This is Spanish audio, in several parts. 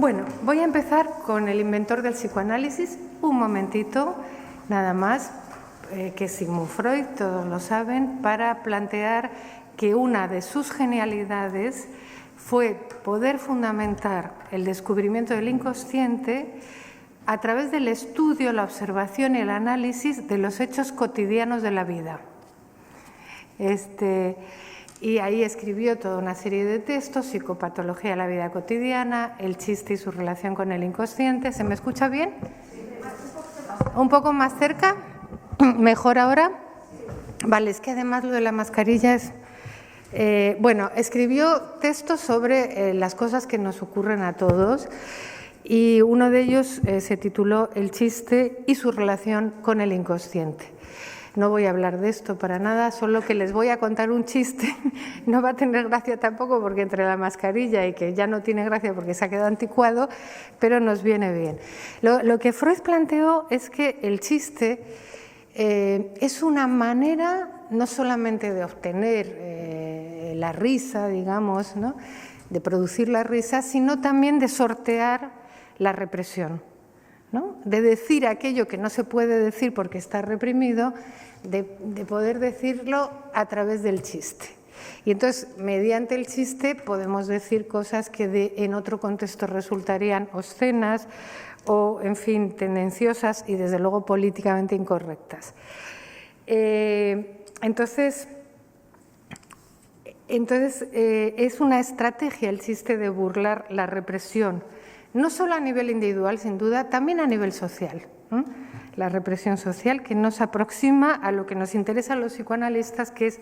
Bueno, voy a empezar con el inventor del psicoanálisis, un momentito, nada más, que es Sigmund Freud, todos lo saben, para plantear que una de sus genialidades fue poder fundamentar el descubrimiento del inconsciente a través del estudio, la observación y el análisis de los hechos cotidianos de la vida. Y ahí escribió toda una serie de textos: Psicopatología de la vida cotidiana, el chiste y su relación con el inconsciente. ¿Se me escucha bien? ¿Un poco más cerca? ¿Mejor ahora? Vale, es que además lo de la mascarilla es... bueno, escribió textos sobre las cosas que nos ocurren a todos, y uno de ellos se tituló El chiste y su relación con el inconsciente. No voy a hablar de esto para nada, solo que les voy a contar un chiste. No va a tener gracia tampoco porque entre la mascarilla y que ya no tiene gracia porque se ha quedado anticuado, pero nos viene bien. Lo que Freud planteó es que el chiste es una manera no solamente de obtener la risa, digamos, ¿no?, de producir la risa, sino también de sortear la represión, ¿no?, de decir aquello que no se puede decir porque está reprimido, de poder decirlo a través del chiste. Y entonces, mediante el chiste podemos decir cosas que en otro contexto resultarían obscenas o, en fin, tendenciosas y, desde luego, políticamente incorrectas. Entonces, es una estrategia el chiste de burlar la represión, no solo a nivel individual, sin duda, también a nivel social. La represión social, que nos aproxima a lo que nos interesa a los psicoanalistas, que es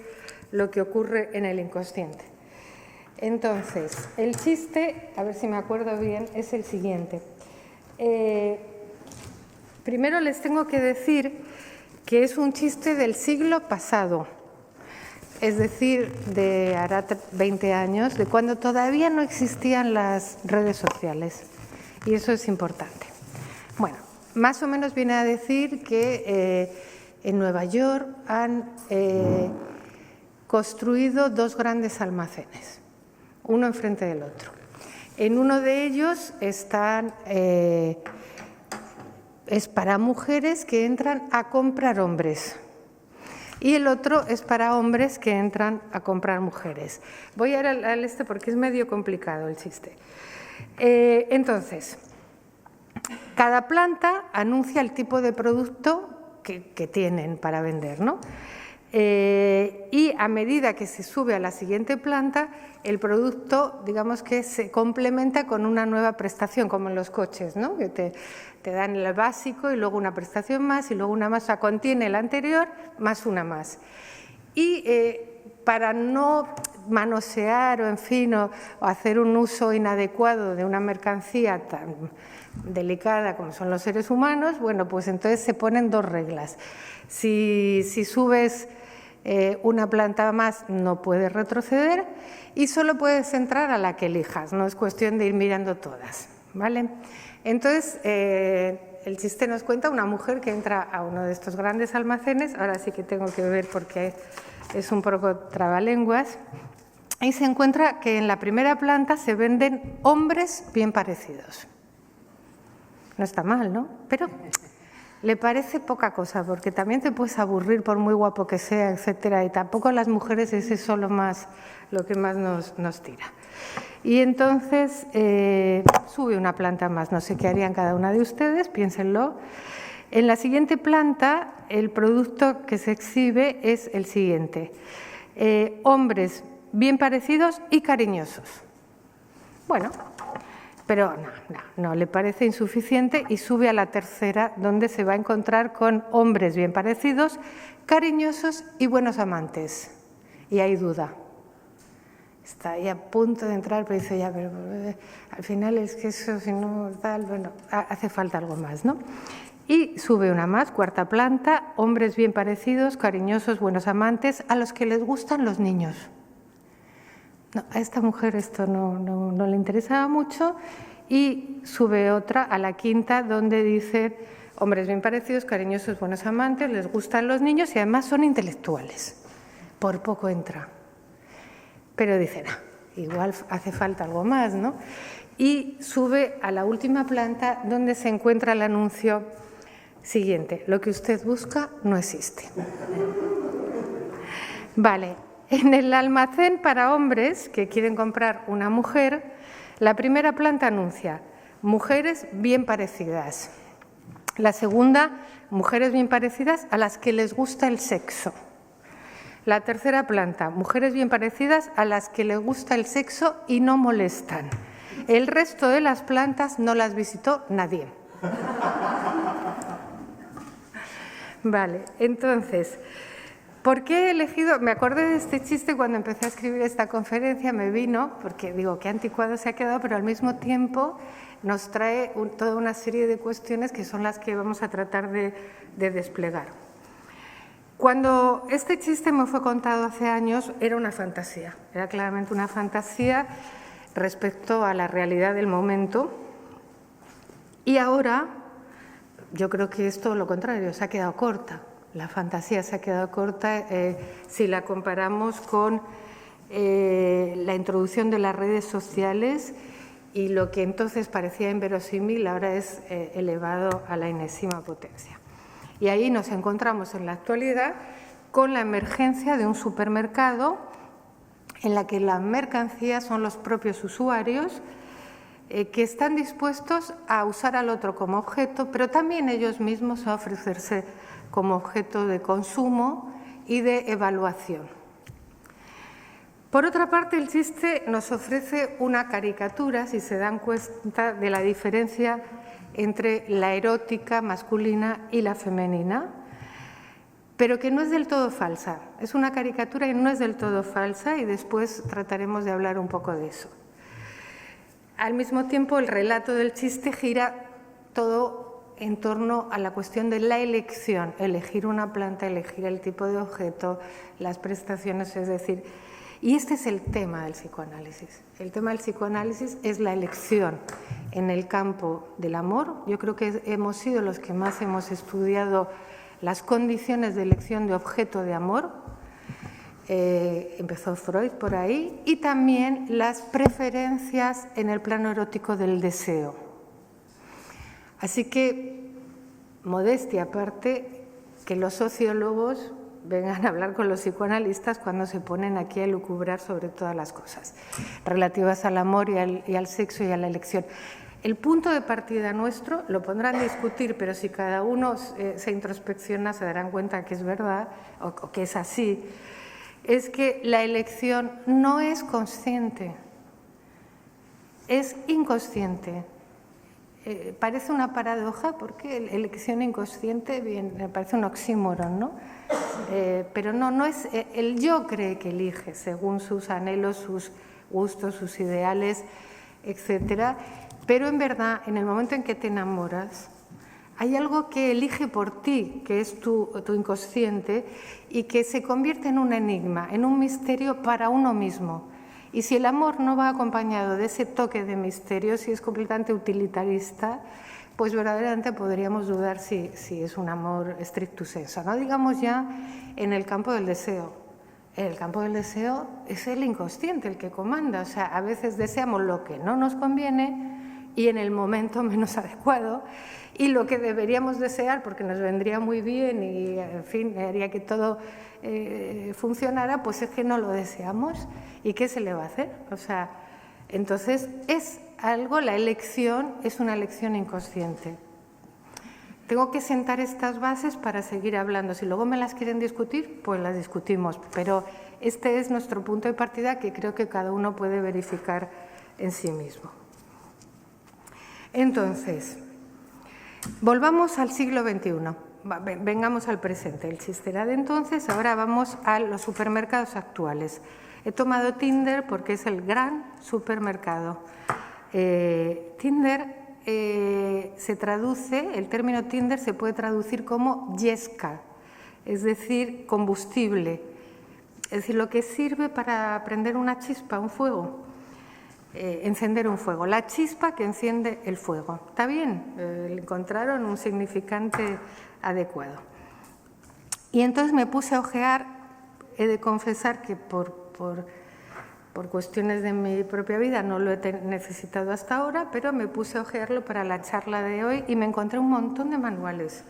lo que ocurre en el inconsciente. Entonces, el chiste, a ver si me acuerdo bien, es el siguiente. Primero les tengo que decir que es un chiste del siglo pasado, es decir, de hará 20 años, de cuando todavía no existían las redes sociales, y eso es importante. Bueno, más o menos viene a decir que en Nueva York han construido dos grandes almacenes, uno enfrente del otro. En uno de ellos es para mujeres que entran a comprar hombres, y el otro es para hombres que entran a comprar mujeres. Voy a ir al porque es medio complicado el chiste. Entonces, cada planta anuncia el tipo de producto que tienen para vender, ¿no? Y a medida que se sube a la siguiente planta, el producto, digamos que se complementa con una nueva prestación, como en los coches, ¿no?, que te dan el básico y luego una prestación más y luego una más, o sea, contiene la anterior más una más. Y para no manosear o, en fin, o hacer un uso inadecuado de una mercancía tan delicada como son los seres humanos, bueno, pues entonces se ponen dos reglas. Si subes una planta más, no puedes retroceder y solo puedes entrar a la que elijas, no es cuestión de ir mirando todas, ¿vale? Entonces, el chiste nos cuenta una mujer que entra a uno de estos grandes almacenes, ahora sí que tengo que ver porque es un poco trabalenguas, y se encuentra que en la primera planta se venden hombres bien parecidos. No está mal, ¿no? Pero le parece poca cosa, porque también te puedes aburrir por muy guapo que sea, etcétera, y tampoco a las mujeres es eso lo que más nos tira. Y entonces sube una planta más, no sé qué harían cada una de ustedes, piénsenlo. En la siguiente planta, el producto que se exhibe es el siguiente: hombres bien parecidos y cariñosos. Bueno, pero no, le parece insuficiente y sube a la tercera, donde se va a encontrar con hombres bien parecidos, cariñosos y buenos amantes. Y hay duda. Está ahí a punto de entrar, pero dice, ya, pero al final es que eso, si no tal, bueno, hace falta algo más, ¿no? Y sube una más, cuarta planta, hombres bien parecidos, cariñosos, buenos amantes, a los que les gustan los niños. No, a esta mujer esto no le interesaba mucho, y sube otra, a la quinta, donde dice hombres bien parecidos, cariñosos, buenos amantes, les gustan los niños y además son intelectuales. Por poco entra. Pero dice, no, igual hace falta algo más, ¿no? y sube a la última planta donde se encuentra el anuncio siguiente: lo que usted busca no existe. Vale, en el almacén para hombres que quieren comprar una mujer, la primera planta anuncia mujeres bien parecidas. La segunda, mujeres bien parecidas a las que les gusta el sexo. La tercera planta, mujeres bien parecidas a las que les gusta el sexo y no molestan. El resto de las plantas no las visitó nadie. Vale, entonces, ¿por qué he elegido? Me acordé de este chiste cuando empecé a escribir esta conferencia, me vino, porque digo, qué anticuado se ha quedado, pero al mismo tiempo nos trae toda una serie de cuestiones que son las que vamos a tratar de desplegar. Cuando este chiste me fue contado hace años, era una fantasía, era claramente una fantasía respecto a la realidad del momento, y ahora yo creo que es todo lo contrario, se ha quedado corta. La fantasía se ha quedado corta si la comparamos con la introducción de las redes sociales, y lo que entonces parecía inverosímil ahora es elevado a la enésima potencia. Y ahí nos encontramos en la actualidad con la emergencia de un supermercado en la que la mercancía son los propios usuarios que están dispuestos a usar al otro como objeto, pero también ellos mismos a ofrecerse como objeto de consumo y de evaluación. Por otra parte, el chiste nos ofrece una caricatura, si se dan cuenta, de la diferencia entre la erótica masculina y la femenina, pero que no es del todo falsa. Es una caricatura y no es del todo falsa, y después trataremos de hablar un poco de eso. Al mismo tiempo, el relato del chiste gira todo en torno a la cuestión de la elección, elegir una planta, elegir el tipo de objeto, las prestaciones, es decir, y este es el tema del psicoanálisis. El tema del psicoanálisis es la elección en el campo del amor. Yo creo que hemos sido los que más hemos estudiado las condiciones de elección de objeto de amor. Empezó Freud por ahí, y también las preferencias en el plano erótico del deseo. Así que, modestia aparte, que los sociólogos vengan a hablar con los psicoanalistas cuando se ponen aquí a elucubrar sobre todas las cosas relativas al amor y al sexo y a la elección. El punto de partida nuestro lo pondrán a discutir, pero si cada uno se introspecciona se darán cuenta que es verdad o que es así, es que la elección no es consciente, es inconsciente. Parece una paradoja porque elección inconsciente, bien, me parece un oxímoron, ¿no? Pero no es, el yo cree que elige según sus anhelos, sus gustos, sus ideales, etcétera, pero en verdad, en el momento en que te enamoras, hay algo que elige por ti, que es tu inconsciente, y que se convierte en un enigma, en un misterio para uno mismo. Y si el amor no va acompañado de ese toque de misterio, si es completamente utilitarista, pues verdaderamente podríamos dudar si es un amor stricto sensu. No digamos ya en el campo del deseo. En el campo del deseo es el inconsciente el que comanda. O sea, a veces deseamos lo que no nos conviene y en el momento menos adecuado, y lo que deberíamos desear porque nos vendría muy bien y, en fin, haría que todo funcionara, pues es que no lo deseamos. ¿Y qué se le va a hacer? O sea, entonces es algo, la elección es una elección inconsciente. Tengo que sentar estas bases para seguir hablando. Si luego me las quieren discutir, pues las discutimos. Pero este es nuestro punto de partida que creo que cada uno puede verificar en sí mismo. Entonces, volvamos al siglo XXI. Vengamos al presente. El chiste era de entonces, ahora vamos a los supermercados actuales. He tomado Tinder porque es el gran supermercado. Tinder se traduce, el término Tinder se puede traducir como yesca, es decir, combustible. Es decir, lo que sirve para prender una chispa, un fuego, encender un fuego. La chispa que enciende el fuego. ¿Está bien? Encontraron un significante adecuado. Y entonces me puse a ojear, he de confesar que por Por cuestiones de mi propia vida no lo he necesitado hasta ahora, pero me puse a hojearlo para la charla de hoy y me encontré un montón de manuales,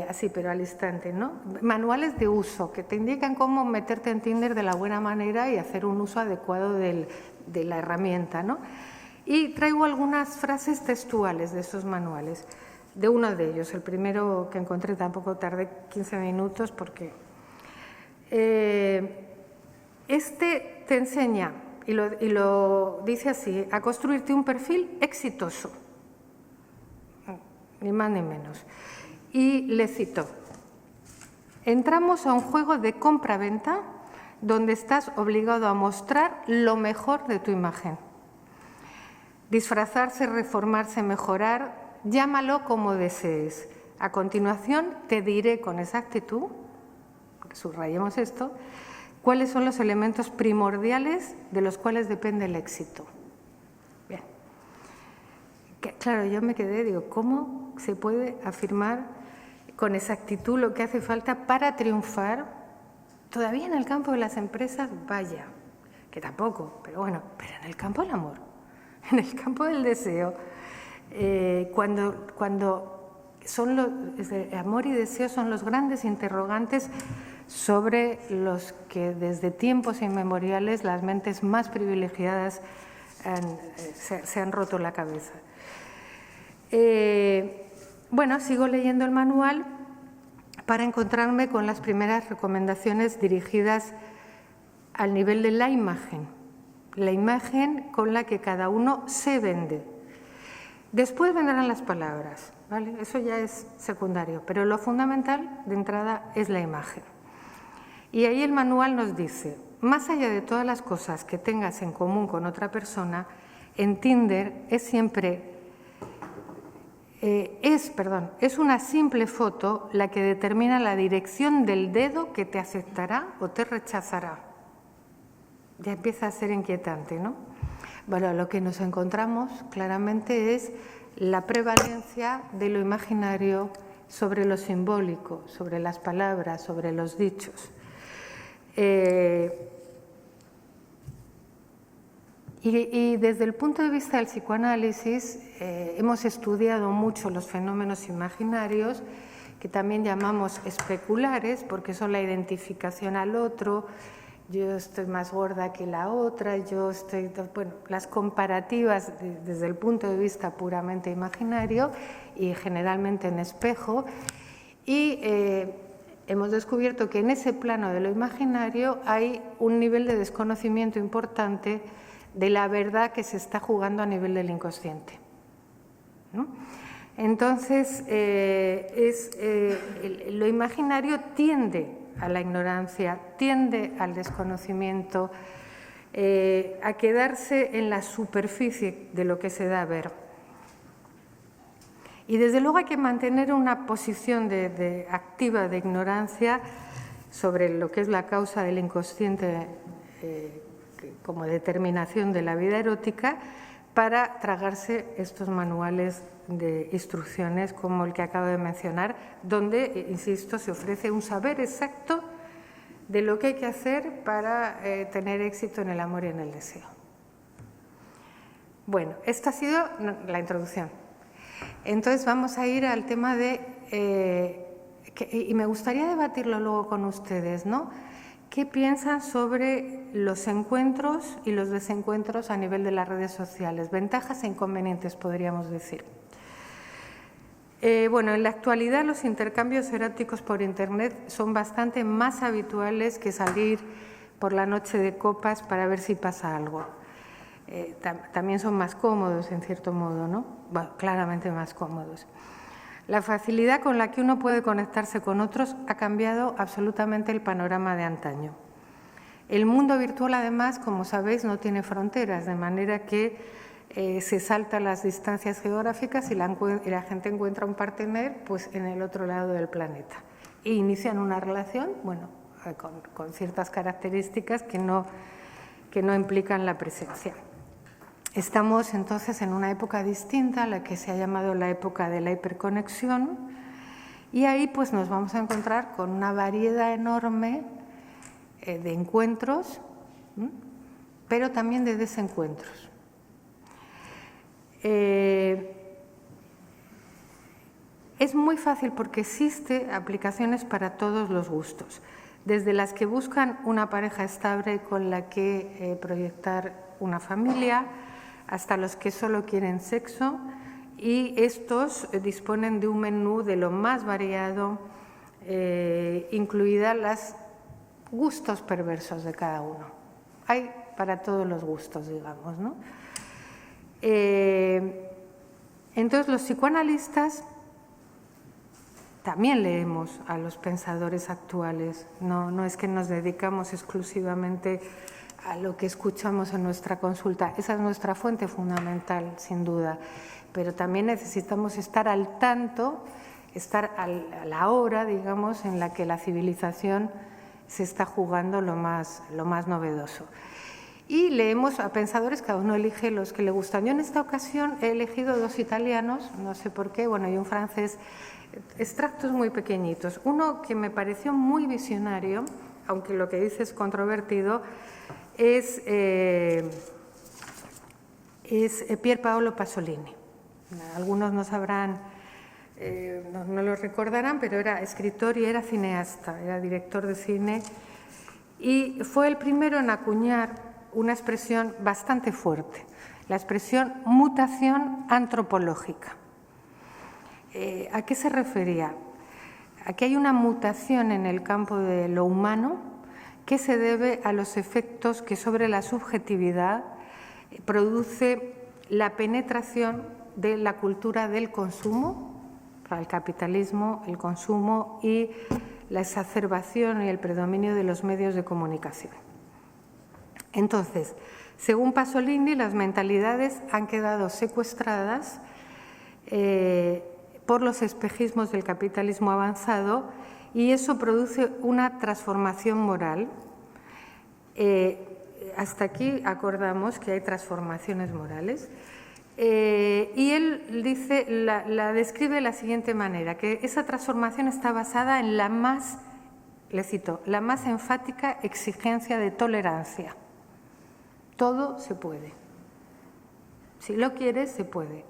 así pero al instante, ¿no? Manuales de uso que te indican cómo meterte en Tinder de la buena manera y hacer un uso adecuado de la herramienta, ¿no? Y traigo algunas frases textuales de esos manuales, de uno de ellos. El primero que encontré tampoco tardé 15 minutos porque este te enseña, y lo dice así, a construirte un perfil exitoso, ni más ni menos. Y le cito: entramos a un juego de compra-venta donde estás obligado a mostrar lo mejor de tu imagen. Disfrazarse, reformarse, mejorar, llámalo como desees. A continuación te diré con exactitud, subrayemos esto, cuáles son los elementos primordiales de los cuales depende el éxito. Bien. Claro, yo me quedé, digo, ¿cómo se puede afirmar con exactitud lo que hace falta para triunfar? Todavía en el campo de las empresas, vaya, que tampoco, pero bueno, pero en el campo del amor, en el campo del deseo, cuando son amor y deseo son los grandes interrogantes sobre los que desde tiempos inmemoriales las mentes más privilegiadas se han roto la cabeza. Bueno, sigo leyendo el manual para encontrarme con las primeras recomendaciones dirigidas al nivel de la imagen con la que cada uno se vende. Después vendrán las palabras, ¿vale? Eso ya es secundario, pero lo fundamental de entrada es la imagen. Y ahí el manual nos dice, más allá de todas las cosas que tengas en común con otra persona, en Tinder es una simple foto la que determina la dirección del dedo que te aceptará o te rechazará. Ya empieza a ser inquietante, ¿no? Bueno, lo que nos encontramos claramente es la prevalencia de lo imaginario sobre lo simbólico, sobre las palabras, sobre los dichos. Y desde el punto de vista del psicoanálisis hemos estudiado mucho los fenómenos imaginarios, que también llamamos especulares, porque son la identificación al otro, yo estoy más gorda que la otra, bueno, las comparativas desde el punto de vista puramente imaginario y generalmente en espejo, y hemos descubierto que en ese plano de lo imaginario hay un nivel de desconocimiento importante de la verdad que se está jugando a nivel del inconsciente, ¿no? Entonces, lo imaginario tiende a la ignorancia, tiende al desconocimiento, a quedarse en la superficie de lo que se da a ver. Y desde luego hay que mantener una posición activa de ignorancia sobre lo que es la causa del inconsciente como determinación de la vida erótica para tragarse estos manuales de instrucciones como el que acabo de mencionar, donde, insisto, se ofrece un saber exacto de lo que hay que hacer para tener éxito en el amor y en el deseo. Bueno, esta ha sido la introducción. Entonces vamos a ir al tema y me gustaría debatirlo luego con ustedes, ¿no? ¿Qué piensan sobre los encuentros y los desencuentros a nivel de las redes sociales? Ventajas e inconvenientes, podríamos decir. Bueno, en la actualidad los intercambios eróticos por Internet son bastante más habituales que salir por la noche de copas para ver si pasa algo. También son más cómodos, en cierto modo, ¿no? Bueno, claramente más cómodos. La facilidad con la que uno puede conectarse con otros ha cambiado absolutamente el panorama de antaño. El mundo virtual, además, como sabéis, no tiene fronteras, de manera que se saltan las distancias geográficas y la gente encuentra un partener pues, en el otro lado del planeta. E inician una relación, bueno, con ciertas características que no implican la presencia. Estamos entonces en una época distinta a la que se ha llamado la época de la hiperconexión y ahí pues nos vamos a encontrar con una variedad enorme de encuentros pero también de desencuentros. Es muy fácil porque existen aplicaciones para todos los gustos, desde las que buscan una pareja estable con la que proyectar una familia, hasta los que solo quieren sexo, y estos disponen de un menú de lo más variado, incluidas los gustos perversos de cada uno. Hay para todos los gustos, digamos, ¿no? Entonces, los psicoanalistas también leemos a los pensadores actuales, no es que nos dedicamos exclusivamente a lo que escuchamos en nuestra consulta, esa es nuestra fuente fundamental, sin duda, pero también necesitamos estar al tanto, estar a la hora, digamos, en la que la civilización se está jugando lo más novedoso. Y leemos a pensadores, cada uno elige los que le gustan. Yo en esta ocasión he elegido dos italianos, no sé por qué, bueno, y un francés, extractos muy pequeñitos. Uno que me pareció muy visionario, aunque lo que dice es controvertido, es Pier Paolo Pasolini. Algunos no sabrán, no lo recordarán, pero era escritor y era cineasta, era director de cine y fue el primero en acuñar una expresión bastante fuerte, la expresión mutación antropológica. ¿A qué se refería? A que hay una mutación en el campo de lo humano que se debe a los efectos que sobre la subjetividad produce la penetración de la cultura del consumo, el capitalismo, el consumo y la exacerbación y el predominio de los medios de comunicación. Entonces, según Pasolini, las mentalidades han quedado secuestradas por los espejismos del capitalismo avanzado y eso produce una transformación moral. Hasta aquí acordamos que hay transformaciones morales. Y él dice, la describe de la siguiente manera, que esa transformación está basada en la más, le cito, la más enfática exigencia de tolerancia. Todo se puede. Si lo quieres, se puede.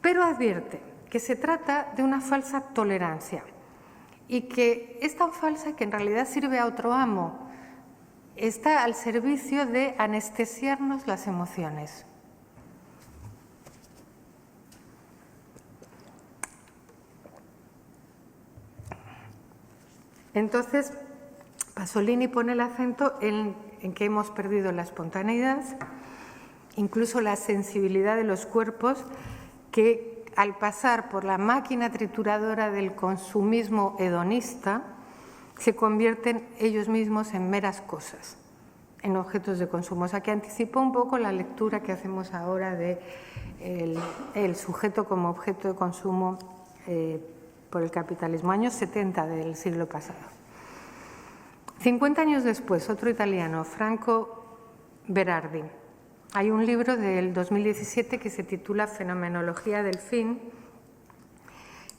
Pero advierte que se trata de una falsa tolerancia y que es tan falsa que en realidad sirve a otro amo. Está al servicio de anestesiarnos las emociones. Entonces, Pasolini pone el acento en que hemos perdido la espontaneidad, incluso la sensibilidad de los cuerpos, que al pasar por la máquina trituradora del consumismo hedonista, se convierten ellos mismos en meras cosas, en objetos de consumo. O sea, que anticipó un poco la lectura que hacemos ahora de el sujeto como objeto de consumo por el capitalismo, años 70 del siglo pasado. 50 años después, otro italiano, Franco Berardi. Hay un libro del 2017 que se titula Fenomenología del fin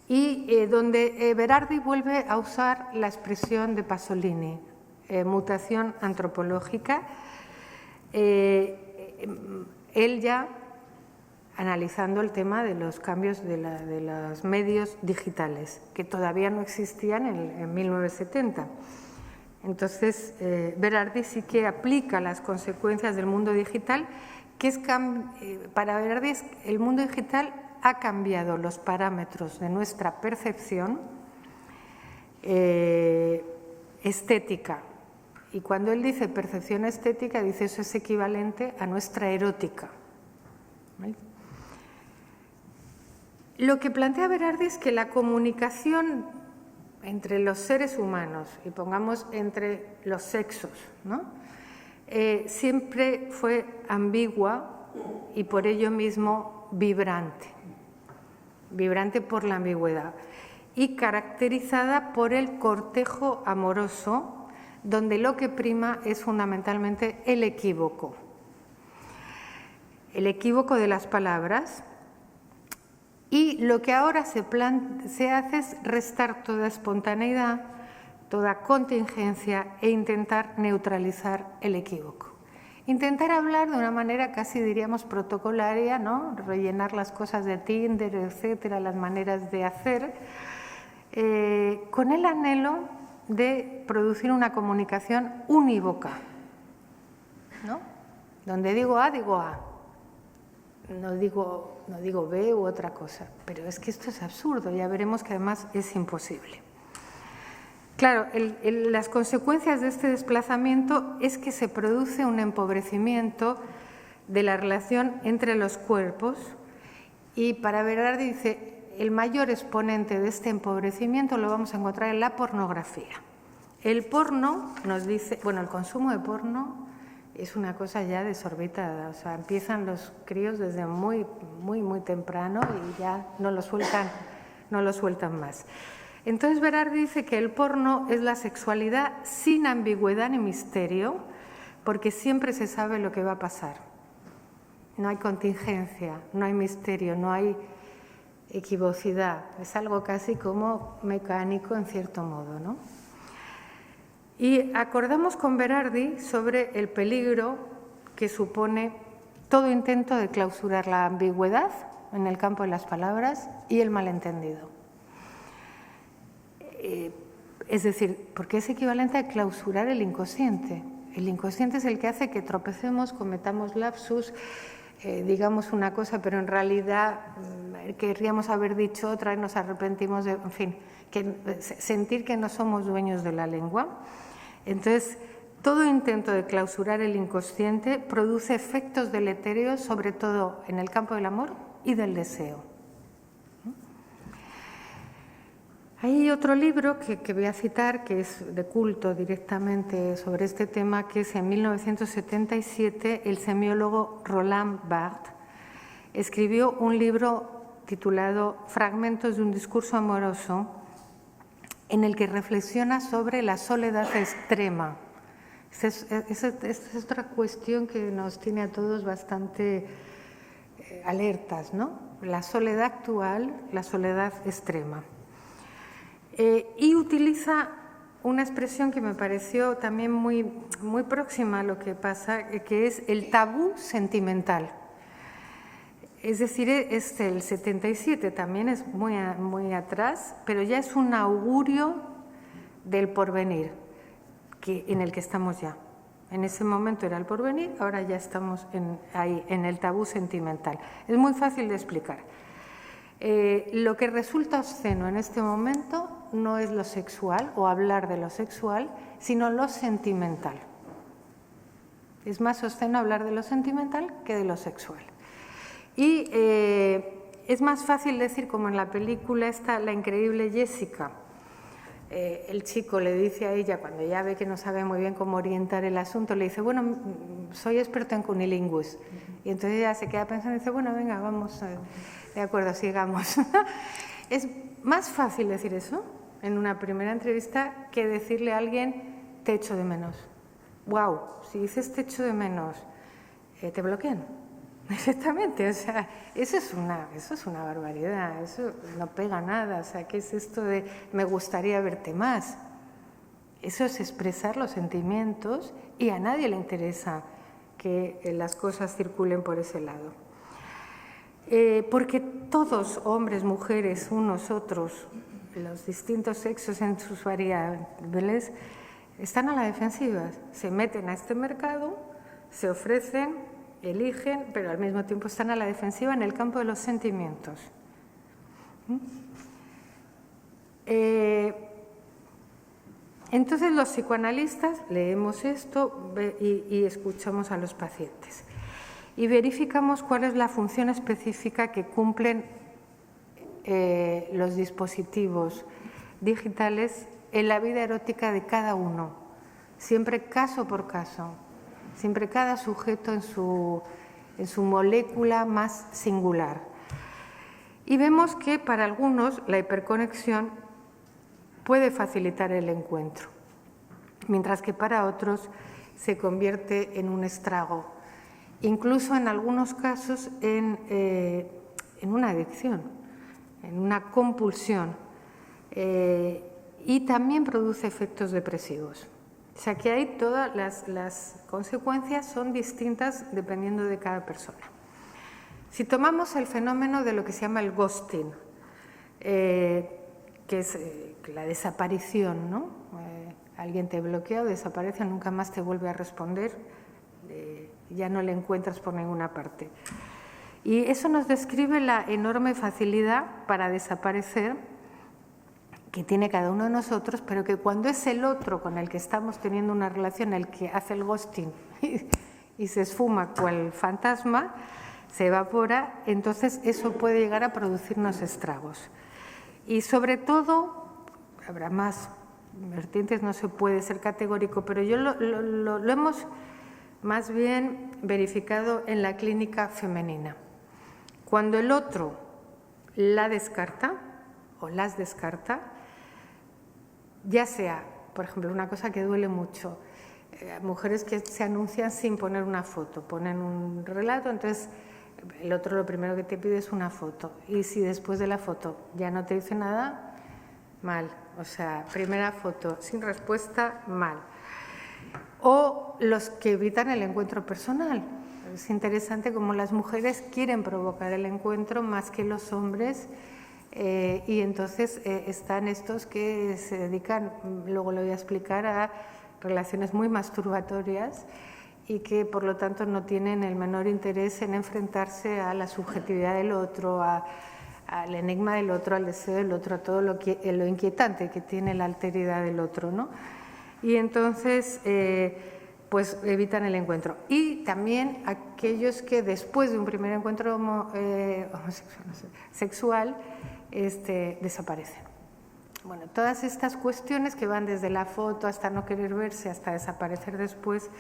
y donde Berardi vuelve a usar la expresión de Pasolini, mutación antropológica. Él ya analizando el tema de los cambios de los medios digitales, que todavía no existían en 1970. Entonces, Berardi sí que aplica las consecuencias del mundo digital, que es para Berardi el mundo digital ha cambiado los parámetros de nuestra percepción estética. Y cuando él dice percepción estética, dice eso es equivalente a nuestra erótica. ¿Vale? Lo que plantea Berardi es que la comunicación entre los seres humanos, y pongamos entre los sexos, ¿no? Siempre fue ambigua y por ello mismo vibrante por la ambigüedad y caracterizada por el cortejo amoroso, donde lo que prima es fundamentalmente el equívoco de las palabras. Y lo que ahora se hace es restar toda espontaneidad, toda contingencia e intentar neutralizar el equívoco. intentar hablar de una manera casi diríamos protocolaria, ¿no? Rellenar las cosas de Tinder, etcétera, las maneras de hacer, con el anhelo de producir una comunicación unívoca, ¿no? Donde digo A, digo A. No digo B u otra cosa, pero es que esto es absurdo, ya veremos que además es imposible. Claro, las consecuencias de este desplazamiento es que se produce un empobrecimiento de la relación entre los cuerpos y para Berardi dice, el mayor exponente de este empobrecimiento lo vamos a encontrar en la pornografía. El porno nos dice, bueno, el consumo de porno es una cosa ya desorbitada, o sea, empiezan los críos desde muy temprano y ya no lo sueltan más. Entonces Berardi dice que el porno es la sexualidad sin ambigüedad ni misterio, porque siempre se sabe lo que va a pasar. No hay contingencia, no hay misterio, no hay equivocidad, es algo casi como mecánico en cierto modo, ¿no? Y acordamos con Berardi sobre el peligro que supone todo intento de clausurar la ambigüedad en el campo de las palabras y el malentendido. Es decir, porque es equivalente a clausurar el inconsciente. El inconsciente es el que hace que tropecemos, cometamos lapsus, digamos una cosa, pero en realidad querríamos haber dicho otra y nos arrepentimos de, en fin, sentir que no somos dueños de la lengua. Entonces, todo intento de clausurar el inconsciente produce efectos deletéreos, sobre todo en el campo del amor y del deseo. Hay otro libro que voy a citar, que es de culto directamente sobre este tema, que es en 1977 el semiólogo Roland Barthes escribió un libro titulado Fragmentos de un discurso amoroso, en el que reflexiona sobre la soledad extrema. Esta es otra cuestión que nos tiene a todos bastante alertas, ¿no? La soledad actual, la soledad extrema. Y utiliza una expresión que me pareció también muy próxima a lo que pasa, que es el tabú sentimental. Es decir, el 77 también es muy atrás, pero ya es un augurio del porvenir en el que estamos ya. En ese momento era el porvenir, ahora ya estamos ahí, en el tabú sentimental. Es muy fácil de explicar. Lo que resulta obsceno en este momento no es lo sexual o hablar de lo sexual, sino lo sentimental. Es más obsceno hablar de lo sentimental que de lo sexual. Y es más fácil decir, como en la película está La increíble Jessica, el chico le dice a ella, cuando ya ve que no sabe muy bien cómo orientar el asunto, le dice, bueno, soy experto en cunilingües. Y entonces ella se queda pensando y dice, bueno, venga, vamos, de acuerdo, sigamos. Es más fácil decir eso en una primera entrevista que decirle a alguien, te echo de menos. ¡Wow! Si dices te echo de menos, te bloquean. Exactamente, o sea, eso es una barbaridad, eso no pega nada, o sea, ¿qué es esto de me gustaría verte más? Eso es expresar los sentimientos y a nadie le interesa que las cosas circulen por ese lado. Porque todos, hombres, mujeres, unos, otros, los distintos sexos en sus variables, están a la defensiva, se meten a este mercado, se ofrecen, eligen, pero al mismo tiempo están a la defensiva en el campo de los sentimientos. Entonces los psicoanalistas leemos esto y escuchamos a los pacientes y verificamos cuál es la función específica que cumplen los dispositivos digitales en la vida erótica de cada uno, siempre caso por caso. Siempre cada sujeto en su molécula más singular. Y vemos que para algunos la hiperconexión puede facilitar el encuentro, mientras que para otros se convierte en un estrago, incluso en algunos casos en una adicción, en una compulsión, y también produce efectos depresivos. O sea que ahí todas las consecuencias son distintas dependiendo de cada persona. Si tomamos el fenómeno de lo que se llama el ghosting, que es la desaparición, ¿no? Alguien te bloquea o desaparece, nunca más te vuelve a responder, ya no le encuentras por ninguna parte. Y eso nos describe la enorme facilidad para desaparecer que tiene cada uno de nosotros, pero que cuando es el otro con el que estamos teniendo una relación, el que hace el ghosting y se esfuma cual fantasma, se evapora, entonces eso puede llegar a producirnos estragos. Y sobre todo, habrá más vertientes, no se puede ser categórico, pero yo lo hemos más bien verificado en la clínica femenina. Cuando el otro la descarta o las descarta, ya sea, por ejemplo, una cosa que duele mucho, mujeres que se anuncian sin poner una foto, ponen un relato, entonces el otro lo primero que te pide es una foto, y si después de la foto ya no te dice nada, mal. O sea, primera foto sin respuesta, mal. O los que evitan el encuentro personal. Es interesante cómo las mujeres quieren provocar el encuentro más que los hombres, y entonces están estos que se dedican, luego lo voy a explicar, a relaciones muy masturbatorias y que por lo tanto no tienen el menor interés en enfrentarse a la subjetividad del otro, al enigma del otro, al deseo del otro, a todo lo inquietante que tiene la alteridad del otro, ¿no? Y entonces pues evitan el encuentro. Y también aquellos que después de un primer encuentro sexual desaparecen. Bueno, todas estas cuestiones que van desde la foto hasta no querer verse, hasta desaparecer después,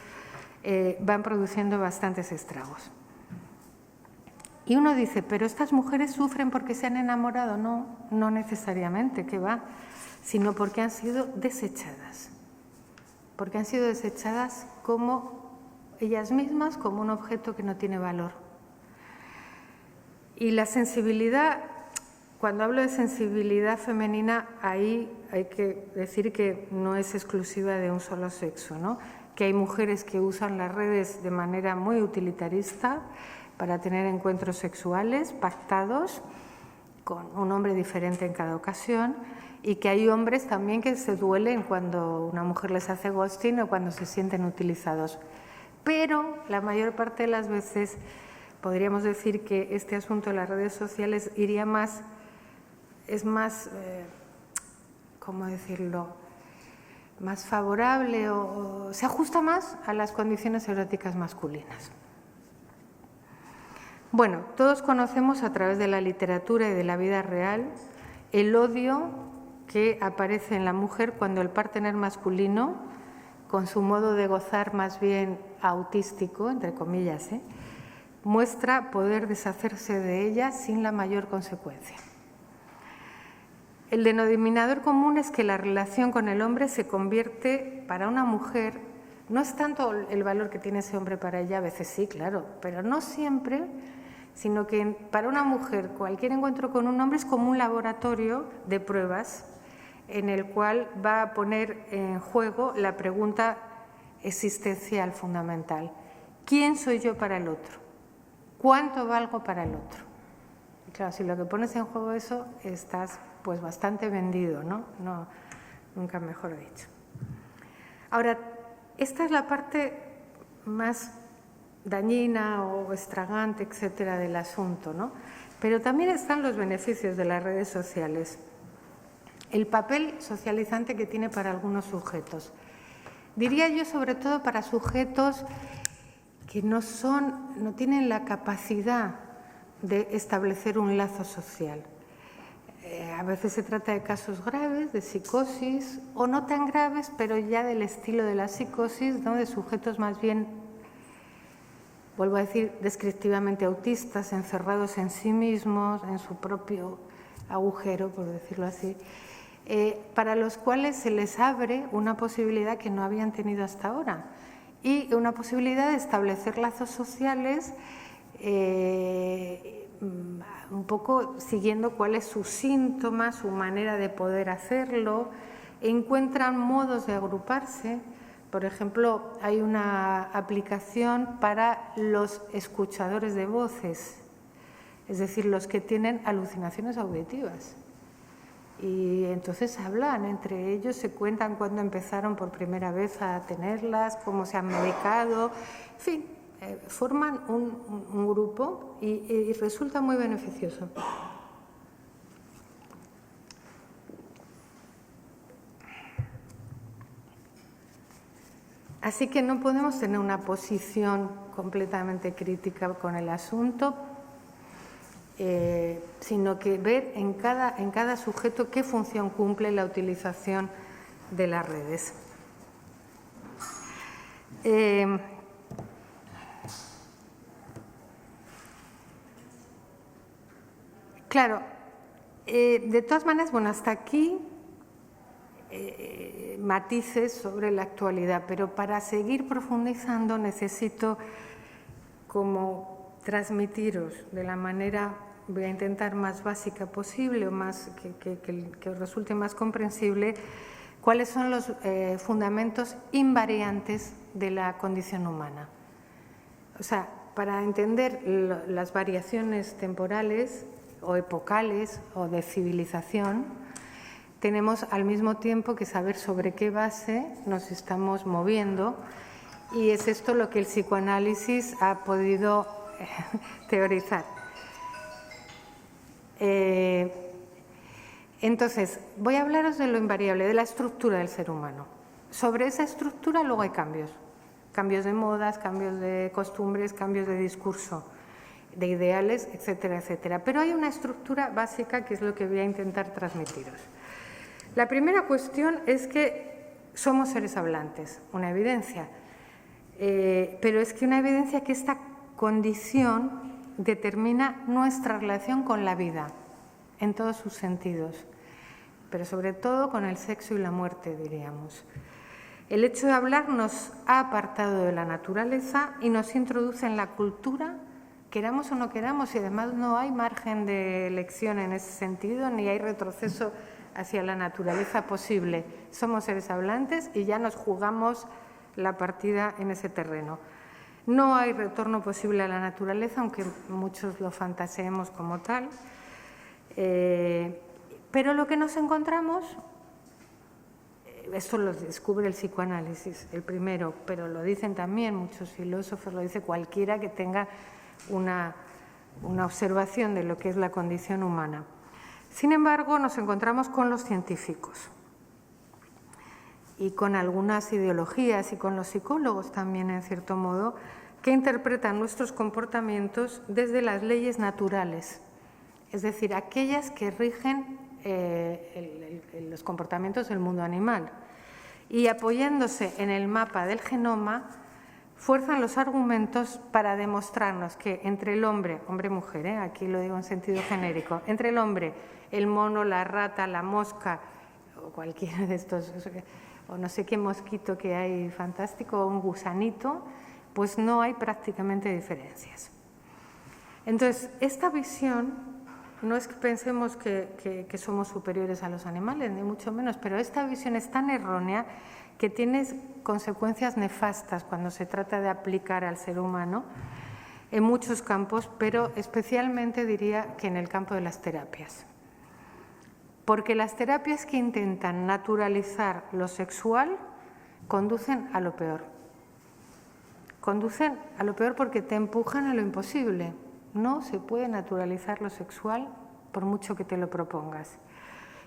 van produciendo bastantes estragos. Y uno dice, pero estas mujeres sufren porque se han enamorado. No, no necesariamente, que va, sino porque han sido desechadas. Porque han sido desechadas como ellas mismas, como un objeto que no tiene valor. Y la sensibilidad, cuando hablo de sensibilidad femenina, ahí hay que decir que no es exclusiva de un solo sexo, ¿no? Que hay mujeres que usan las redes de manera muy utilitarista para tener encuentros sexuales pactados con un hombre diferente en cada ocasión, y que hay hombres también que se duelen cuando una mujer les hace ghosting o cuando se sienten utilizados. Pero la mayor parte de las veces podríamos decir que este asunto de las redes sociales iría más, es más, ¿cómo decirlo?, más favorable o se ajusta más a las condiciones eróticas masculinas. Bueno, todos conocemos a través de la literatura y de la vida real el odio que aparece en la mujer cuando el partner masculino, con su modo de gozar más bien autístico, entre comillas, muestra poder deshacerse de ella sin la mayor consecuencia. El denominador común es que la relación con el hombre se convierte para una mujer, no es tanto el valor que tiene ese hombre para ella, a veces sí, claro, pero no siempre, sino que para una mujer cualquier encuentro con un hombre es como un laboratorio de pruebas en el cual va a poner en juego la pregunta existencial fundamental. ¿Quién soy yo para el otro? ¿Cuánto valgo para el otro? Y claro, si lo que pones en juego eso, estás pues bastante vendido, ¿no? Nunca mejor dicho. Ahora, esta es la parte más dañina o estragante, etcétera, del asunto, ¿no? Pero también están los beneficios de las redes sociales. El papel socializante que tiene para algunos sujetos. Diría yo sobre todo para sujetos que no tienen la capacidad de establecer un lazo social. A veces se trata de casos graves, de psicosis, o no tan graves, pero ya del estilo de la psicosis, ¿no? De sujetos más bien, vuelvo a decir, descriptivamente autistas, encerrados en sí mismos, en su propio agujero, por decirlo así, para los cuales se les abre una posibilidad que no habían tenido hasta ahora, y una posibilidad de establecer lazos sociales un poco siguiendo cuál es su síntoma, su manera de poder hacerlo. Encuentran modos de agruparse Por ejemplo, hay una aplicación para los escuchadores de voces, es decir, los que tienen alucinaciones auditivas. Y entonces hablan entre ellos, se cuentan cuándo empezaron por primera vez a tenerlas, cómo se han medicado, en fin, forman un grupo y resulta muy beneficioso. Así que no podemos tener una posición completamente crítica con el asunto, sino que ver en cada sujeto qué función cumple la utilización de las redes. Claro, de todas maneras, bueno, hasta aquí matices sobre la actualidad, pero para seguir profundizando necesito como transmitiros de la manera, voy a intentar más básica posible o más que os resulte más comprensible, cuáles son los fundamentos invariantes de la condición humana. O sea, para entender las variaciones temporales o epocales o de civilización, tenemos al mismo tiempo que saber sobre qué base nos estamos moviendo, y es esto lo que el psicoanálisis ha podido teorizar. Entonces, voy a hablaros de lo invariable, de la estructura del ser humano. Sobre esa estructura luego hay cambios de modas, cambios de costumbres, cambios de discurso, de ideales, etcétera, etcétera. Pero hay una estructura básica que es lo que voy a intentar transmitiros. La primera cuestión es que somos seres hablantes, una evidencia, pero es que una evidencia que esta condición determina nuestra relación con la vida, en todos sus sentidos, pero sobre todo con el sexo y la muerte, diríamos. El hecho de hablar nos ha apartado de la naturaleza y nos introduce en la cultura, queramos o no queramos, y además no hay margen de elección en ese sentido, ni hay retroceso hacia la naturaleza posible. Somos seres hablantes y ya nos jugamos la partida en ese terreno. No hay retorno posible a la naturaleza, aunque muchos lo fantaseemos como tal. Pero lo que nos encontramos, esto lo descubre el psicoanálisis, el primero, pero lo dicen también muchos filósofos, lo dice cualquiera que tenga una observación de lo que es la condición humana. Sin embargo, nos encontramos con los científicos y con algunas ideologías y con los psicólogos también, en cierto modo, que interpretan nuestros comportamientos desde las leyes naturales, es decir, aquellas que rigen los comportamientos del mundo animal, y apoyándose en el mapa del genoma, fuerzan los argumentos para demostrarnos que entre el hombre, hombre-mujer, aquí lo digo en sentido genérico, entre el hombre, el mono, la rata, la mosca o cualquiera de estos, o no sé qué mosquito que hay fantástico, o un gusanito, pues no hay prácticamente diferencias. Entonces, esta visión, no es que pensemos que somos superiores a los animales, ni mucho menos, pero esta visión es tan errónea que tiene consecuencias nefastas cuando se trata de aplicar al ser humano en muchos campos, pero especialmente diría que en el campo de las terapias. Porque las terapias que intentan naturalizar lo sexual conducen a lo peor. Conducen a lo peor porque te empujan a lo imposible. No se puede naturalizar lo sexual por mucho que te lo propongas.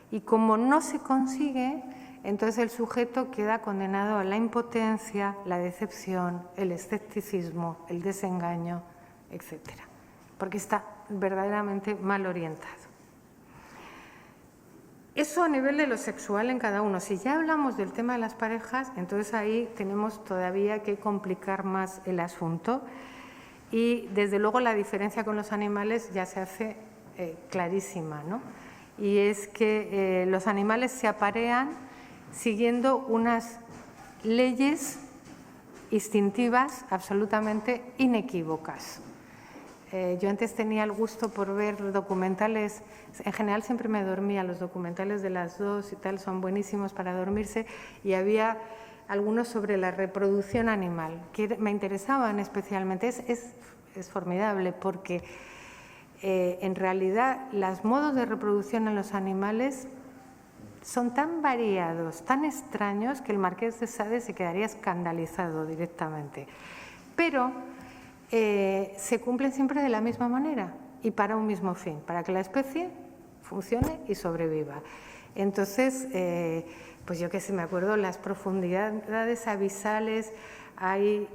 Y como no se consigue, entonces el sujeto queda condenado a la impotencia, la decepción, el escepticismo, el desengaño, etcétera, porque está verdaderamente mal orientado. Eso a nivel de lo sexual en cada uno. Si ya hablamos del tema de las parejas, entonces ahí tenemos todavía que complicar más el asunto, y desde luego la diferencia con los animales ya se hace clarísima, ¿no? Y es que los animales se aparean siguiendo unas leyes instintivas absolutamente inequívocas. Yo antes tenía el gusto por ver documentales, en general siempre me dormía, los documentales de las dos y tal son buenísimos para dormirse, y había algunos sobre la reproducción animal, que me interesaban especialmente. Es formidable porque en realidad los modos de reproducción en los animales son tan variados, tan extraños, que el Marqués de Sade se quedaría escandalizado directamente. Pero se cumplen siempre de la misma manera y para un mismo fin, para que la especie funcione y sobreviva. Entonces, pues yo que sé, me acuerdo las profundidades abisales, hay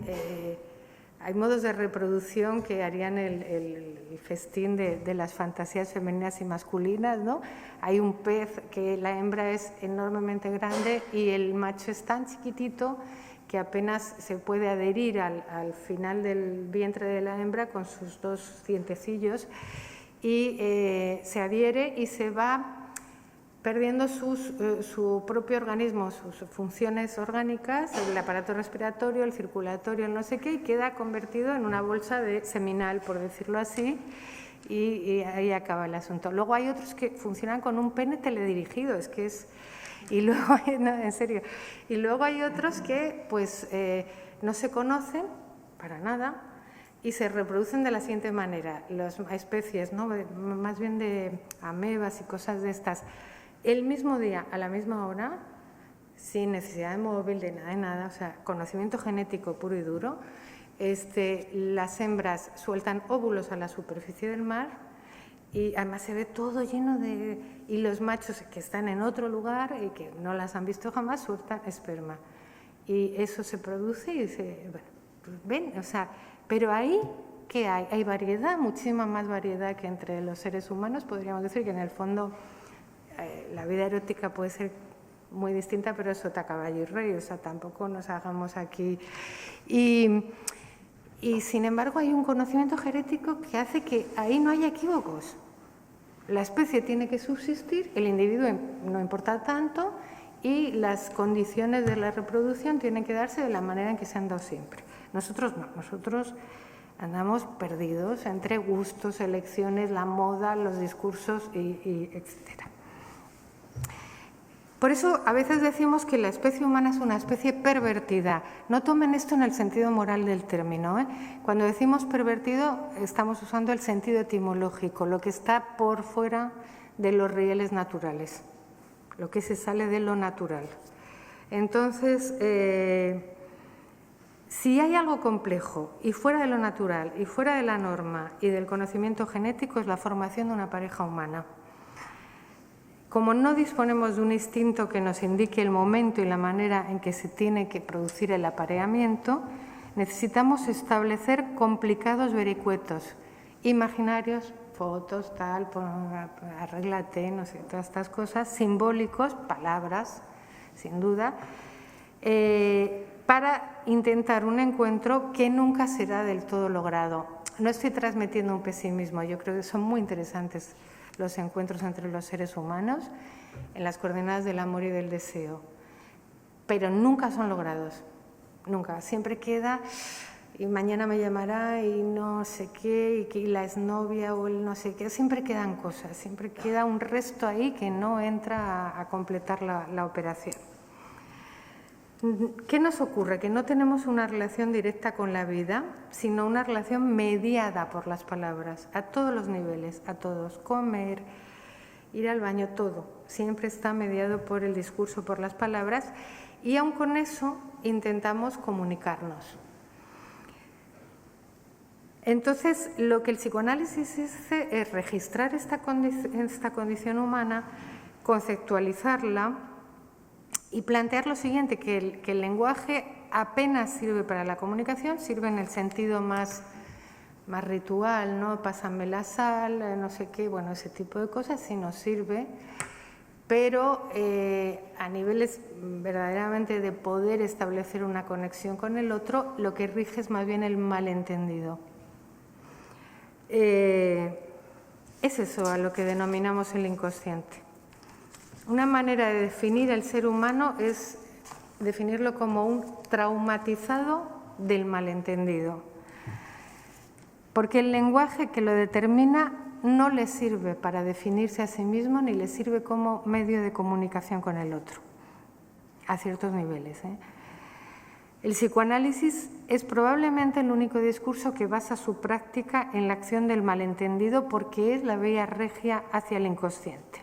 modos de reproducción que harían el festín de las fantasías femeninas y masculinas, ¿no? Hay un pez que la hembra es enormemente grande y el macho es tan chiquitito que apenas se puede adherir al final del vientre de la hembra con sus dos dientecillos y se adhiere y se va perdiendo su propio organismo, sus funciones orgánicas, el aparato respiratorio, el circulatorio, el no sé qué, y queda convertido en una bolsa de seminal, por decirlo así, y ahí acaba el asunto. Luego hay otros que funcionan con un pene teledirigido, y luego, no, en serio, y luego hay otros que pues no se conocen para nada y se reproducen de la siguiente manera. Las especies, ¿no?, más bien de amebas y cosas de estas, el mismo día, a la misma hora, sin necesidad de móvil, de nada, o sea, conocimiento genético puro y duro. Las hembras sueltan óvulos a la superficie del mar y además se ve todo lleno de... Y los machos que están en otro lugar y que no las han visto jamás sueltan esperma. Y eso se produce y dice, bueno, pues ven, o sea, pero ahí, ¿qué hay? Hay variedad, muchísima más variedad que entre los seres humanos. Podríamos decir que en el fondo la vida erótica puede ser muy distinta, pero es sota, caballo y rey, o sea, tampoco nos hagamos aquí. Y sin embargo hay un conocimiento genético que hace que ahí no haya equívocos. La especie tiene que subsistir, el individuo no importa tanto y las condiciones de la reproducción tienen que darse de la manera en que se han dado siempre. Nosotros no, nosotros andamos perdidos entre gustos, elecciones, la moda, los discursos y etcétera. Por eso a veces decimos que la especie humana es una especie pervertida. No tomen esto en el sentido moral del término, ¿eh? Cuando decimos pervertido estamos usando el sentido etimológico, lo que está por fuera de los rieles naturales, lo que se sale de lo natural. Entonces, si hay algo complejo y fuera de lo natural y fuera de la norma y del conocimiento genético, es la formación de una pareja humana. Como no disponemos de un instinto que nos indique el momento y la manera en que se tiene que producir el apareamiento, necesitamos establecer complicados vericuetos, imaginarios, fotos, tal, arréglate, no sé, todas estas cosas, simbólicos, palabras, sin duda, para intentar un encuentro que nunca será del todo logrado. No estoy transmitiendo un pesimismo, yo creo que son muy interesantes los encuentros entre los seres humanos en las coordenadas del amor y del deseo, pero nunca son logrados, nunca. Siempre queda, y mañana me llamará y no sé qué, y la exnovia o el no sé qué, siempre quedan cosas, siempre queda un resto ahí que no entra a completar la operación. ¿Qué nos ocurre? Que no tenemos una relación directa con la vida, sino una relación mediada por las palabras, a todos los niveles, a todos. Comer, ir al baño, todo. Siempre está mediado por el discurso, por las palabras, y aun con eso intentamos comunicarnos. Entonces, lo que el psicoanálisis hace es registrar esta condición humana, conceptualizarla, y plantear lo siguiente, que el lenguaje apenas sirve para la comunicación, sirve en el sentido más ritual, ¿no? Pásame la sal, no sé qué, bueno, ese tipo de cosas sí nos sirve, pero a niveles verdaderamente de poder establecer una conexión con el otro, lo que rige es más bien el malentendido. Es eso a lo que denominamos el inconsciente. Una manera de definir el ser humano es definirlo como un traumatizado del malentendido, porque el lenguaje que lo determina no le sirve para definirse a sí mismo ni le sirve como medio de comunicación con el otro, a ciertos niveles, ¿eh? El psicoanálisis es probablemente el único discurso que basa su práctica en la acción del malentendido porque es la vía regia hacia el inconsciente.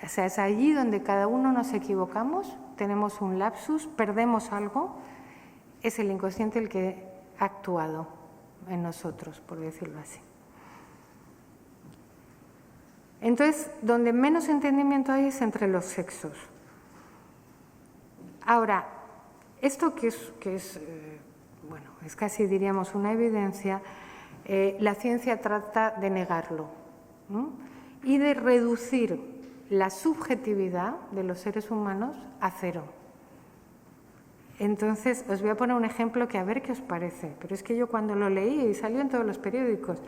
O sea, es allí donde cada uno nos equivocamos, tenemos un lapsus, perdemos algo, es el inconsciente el que ha actuado en nosotros, por decirlo así. Entonces, donde menos entendimiento hay es entre los sexos. Ahora, esto que es casi, diríamos, una evidencia, la ciencia trata de negarlo, ¿no? Y de reducir la subjetividad de los seres humanos a cero. Entonces, os voy a poner un ejemplo que a ver qué os parece, pero es que yo cuando lo leí y salió en todos los periódicos,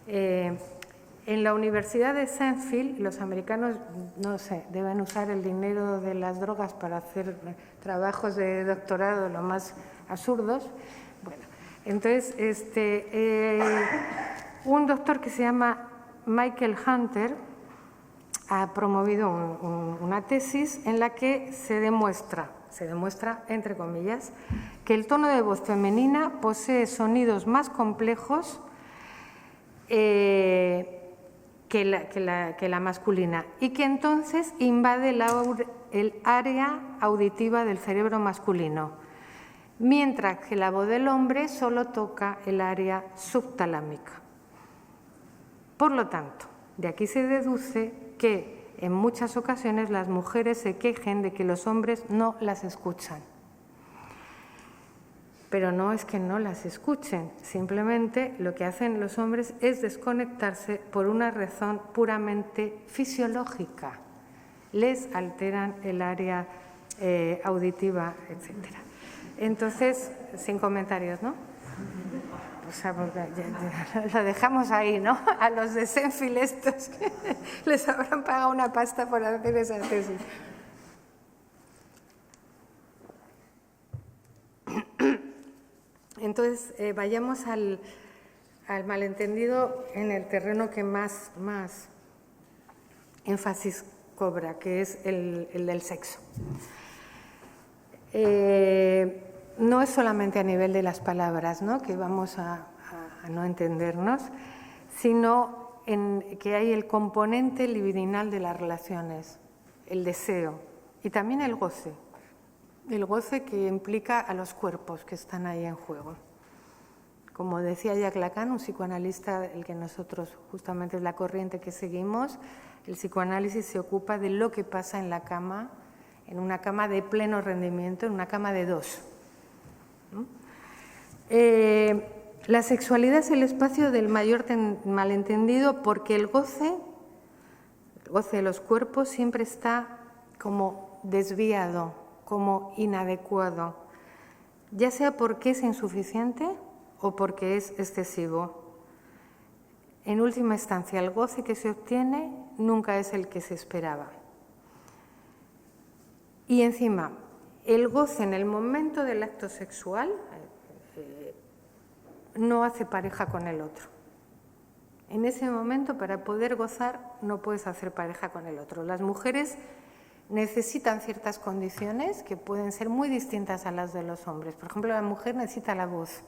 en la Universidad de Stanford, los americanos, no sé, deben usar el dinero de las drogas para hacer trabajos de doctorado lo más absurdos. Bueno, entonces, un doctor que se llama Michael Hunter ha promovido una tesis en la que se demuestra, entre comillas, que el tono de voz femenina posee sonidos más complejos que la masculina y que entonces invade el área auditiva del cerebro masculino, mientras que la voz del hombre solo toca el área subtalámica. Por lo tanto, de aquí se deduce que en muchas ocasiones las mujeres se quejen de que los hombres no las escuchan. Pero no es que no las escuchen, simplemente lo que hacen los hombres es desconectarse por una razón puramente fisiológica. Les alteran el área auditiva, etc. Entonces, sin comentarios, ¿no? O sea, porque lo dejamos ahí, ¿no? A los de Stanford estos les habrán pagado una pasta por hacer esa tesis. Entonces, vayamos al malentendido en el terreno que más énfasis cobra, que es el del sexo. No es solamente a nivel de las palabras, ¿no?, que vamos a no entendernos, sino en que hay el componente libidinal de las relaciones, el deseo y también el goce que implica a los cuerpos que están ahí en juego. Como decía Jacques Lacan, un psicoanalista, el que nosotros justamente es la corriente que seguimos, el psicoanálisis se ocupa de lo que pasa en la cama, en una cama de pleno rendimiento, en una cama de dos. La sexualidad es el espacio del mayor malentendido porque el goce de los cuerpos siempre está como desviado, como inadecuado, ya sea porque es insuficiente o porque es excesivo. En última instancia, el goce que se obtiene nunca es el que se esperaba. Y encima, el goce en el momento del acto sexual no hace pareja con el otro. En ese momento, para poder gozar, no puedes hacer pareja con el otro. Las mujeres necesitan ciertas condiciones que pueden ser muy distintas a las de los hombres. Por ejemplo, la mujer necesita la voz.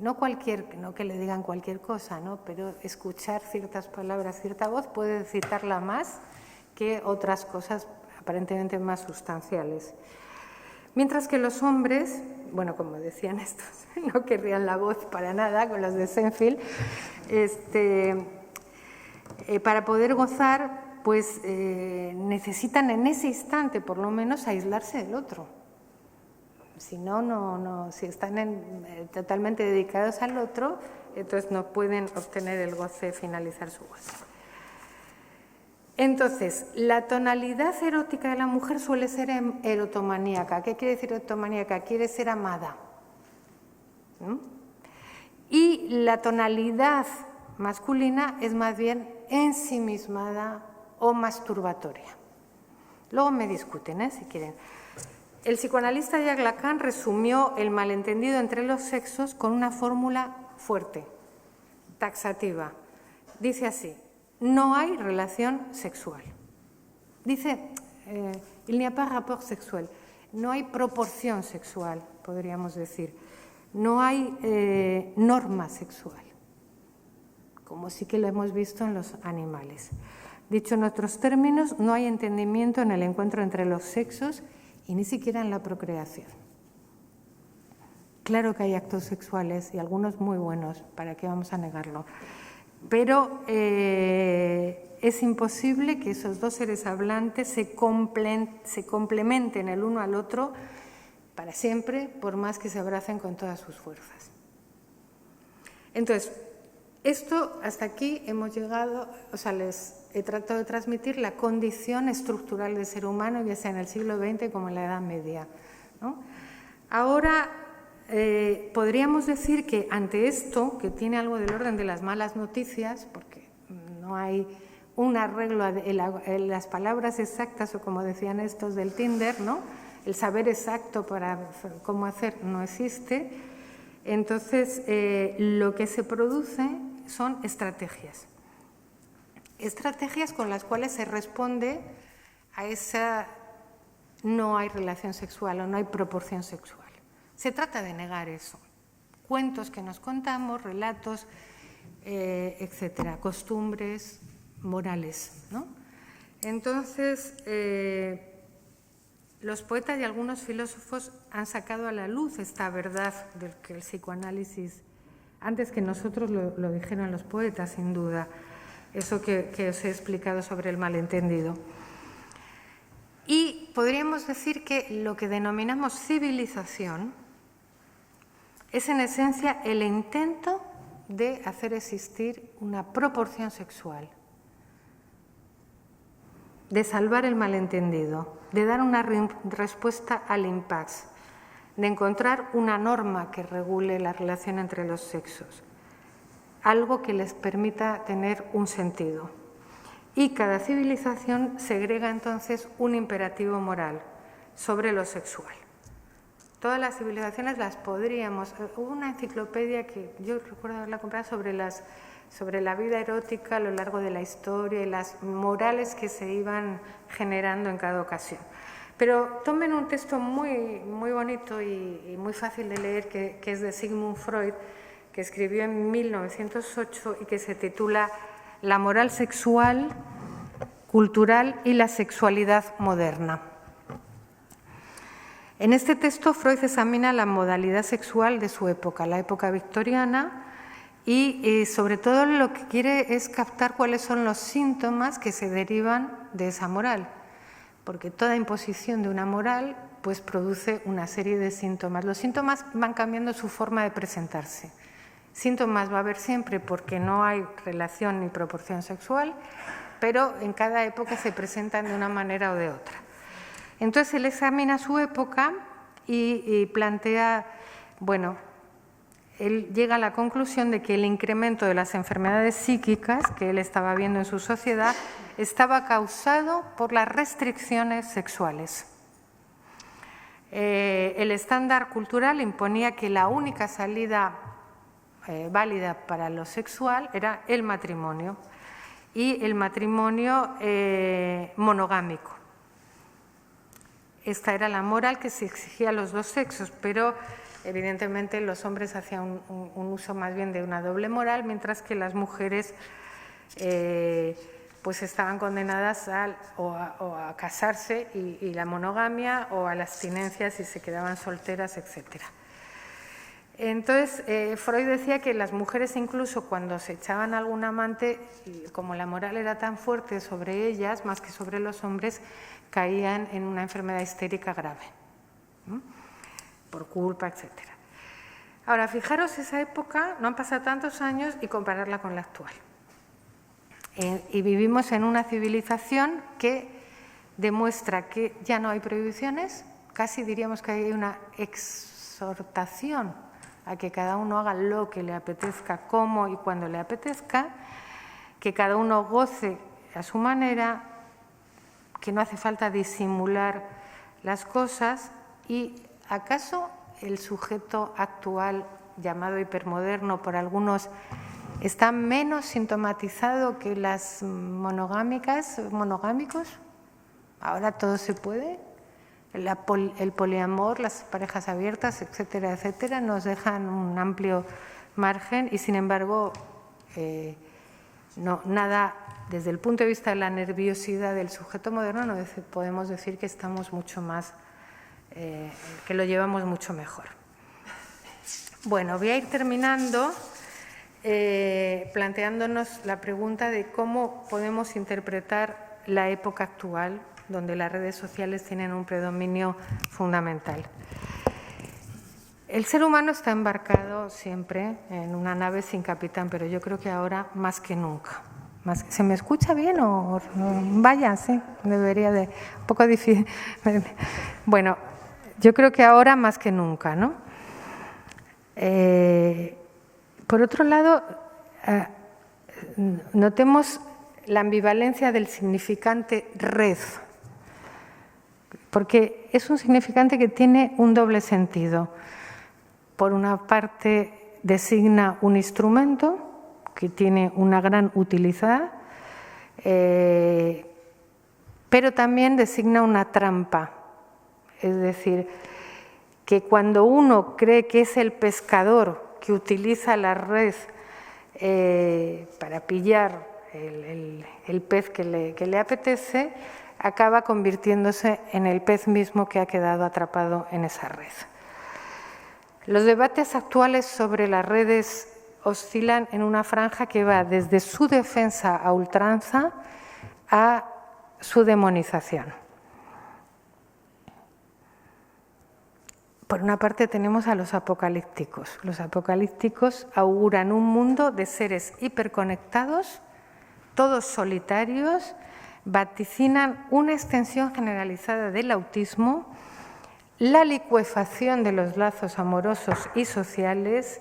No que le digan cualquier cosa, ¿no?, pero escuchar ciertas palabras, cierta voz, puede citarla más que otras cosas aparentemente más sustanciales. Mientras que los hombres, bueno, como decían estos, no querrían la voz para nada, con los de Stanford, para poder gozar, pues necesitan en ese instante, por lo menos, aislarse del otro. Si no, si están totalmente dedicados al otro, entonces no pueden obtener el goce, finalizar su goce. Entonces, la tonalidad erótica de la mujer suele ser erotomaníaca. ¿Qué quiere decir erotomaníaca? Quiere ser amada. Y la tonalidad masculina es más bien ensimismada o masturbatoria. Luego me discuten, si quieren. El psicoanalista Jacques Lacan resumió el malentendido entre los sexos con una fórmula fuerte, taxativa. Dice así: no hay relación sexual. Dice, il n'y a pas rapport sexuel. no hay proporción sexual, podríamos decir. No hay norma sexual, como sí que lo hemos visto en los animales. Dicho en otros términos, no hay entendimiento en el encuentro entre los sexos y ni siquiera en la procreación. Claro que hay actos sexuales y algunos muy buenos, ¿para qué vamos a negarlo? Pero es imposible que esos dos seres hablantes se complementen el uno al otro para siempre, por más que se abracen con todas sus fuerzas. Entonces, esto hasta aquí hemos llegado, o sea, les he tratado de transmitir la condición estructural del ser humano, ya sea en el siglo XX como en la Edad Media, ¿no? Ahora, podríamos decir que ante esto, que tiene algo del orden de las malas noticias, porque no hay un arreglo en las palabras exactas, o como decían estos del Tinder, ¿no? El saber exacto para cómo hacer no existe. Entonces, lo que se produce son estrategias. Estrategias con las cuales se responde a esa no hay relación sexual o no hay proporción sexual. Se trata de negar eso. Cuentos que nos contamos, relatos, etcétera, costumbres morales, ¿no? Entonces, los poetas y algunos filósofos han sacado a la luz esta verdad del que el psicoanálisis, antes que nosotros lo dijeron los poetas, sin duda, eso que os he explicado sobre el malentendido. Y podríamos decir que lo que denominamos civilización es en esencia el intento de hacer existir una proporción sexual, de salvar el malentendido, de dar una respuesta al impasse, de encontrar una norma que regule la relación entre los sexos, algo que les permita tener un sentido. Y cada civilización segrega entonces un imperativo moral sobre lo sexual. Todas las civilizaciones las podríamos... Hubo una enciclopedia que yo recuerdo haberla comprado sobre la vida erótica a lo largo de la historia y las morales que se iban generando en cada ocasión. Pero tomen un texto muy, muy bonito y muy fácil de leer que es de Sigmund Freud, que escribió en 1908 y que se titula La moral sexual, cultural y la sexualidad moderna. En este texto Freud examina la modalidad sexual de su época, la época victoriana, y sobre todo lo que quiere es captar cuáles son los síntomas que se derivan de esa moral, porque toda imposición de una moral pues produce una serie de síntomas. Los síntomas van cambiando su forma de presentarse. Síntomas va a haber siempre porque no hay relación ni proporción sexual, pero en cada época se presentan de una manera o de otra. Entonces él examina su época y plantea, bueno, él llega a la conclusión de que el incremento de las enfermedades psíquicas que él estaba viendo en su sociedad estaba causado por las restricciones sexuales. El estándar cultural imponía que la única salida válida para lo sexual era el matrimonio y el matrimonio monogámico. Esta era la moral que se exigía a los dos sexos, pero evidentemente los hombres hacían un uso más bien de una doble moral, mientras que las mujeres pues estaban condenadas a casarse y la monogamia o a la abstinencia si se quedaban solteras, etcétera. Entonces, Freud decía que las mujeres incluso cuando se echaban a algún amante, como la moral era tan fuerte sobre ellas, más que sobre los hombres, caían en una enfermedad histérica grave, ¿no? Por culpa, etcétera. Ahora, fijaros esa época, no han pasado tantos años, y compararla con la actual. Y vivimos en una civilización que demuestra que ya no hay prohibiciones, casi diríamos que hay una exhortación a que cada uno haga lo que le apetezca, cómo y cuando le apetezca, que cada uno goce a su manera, que no hace falta disimular las cosas. Y ¿acaso el sujeto actual, llamado hipermoderno por algunos, está menos sintomatizado que las monogámicos? ¿Ahora todo se puede? el poliamor, las parejas abiertas, etcétera, etcétera, nos dejan un amplio margen y, sin embargo, nada, desde el punto de vista de la nerviosidad del sujeto moderno, no podemos decir que estamos mucho más, que lo llevamos mucho mejor. Bueno, voy a ir terminando planteándonos la pregunta de cómo podemos interpretar la época actual, donde las redes sociales tienen un predominio fundamental. El ser humano está embarcado siempre en una nave sin capitán, pero yo creo que ahora más que nunca. ¿Se me escucha bien o vaya? Sí, debería de… Un poco difícil. Bueno, yo creo que ahora más que nunca, ¿no? Por otro lado, notemos la ambivalencia del significante red, porque es un significante que tiene un doble sentido. Por una parte, designa un instrumento que tiene una gran utilidad, pero también designa una trampa. Es decir, que cuando uno cree que es el pescador que utiliza la red para pillar el pez que le apetece, acaba convirtiéndose en el pez mismo que ha quedado atrapado en esa red. Los debates actuales sobre las redes oscilan en una franja que va desde su defensa a ultranza a su demonización. Por una parte tenemos a los apocalípticos. Los apocalípticos auguran un mundo de seres hiperconectados, todos solitarios, vaticinan una extensión generalizada del autismo, la licuefacción de los lazos amorosos y sociales,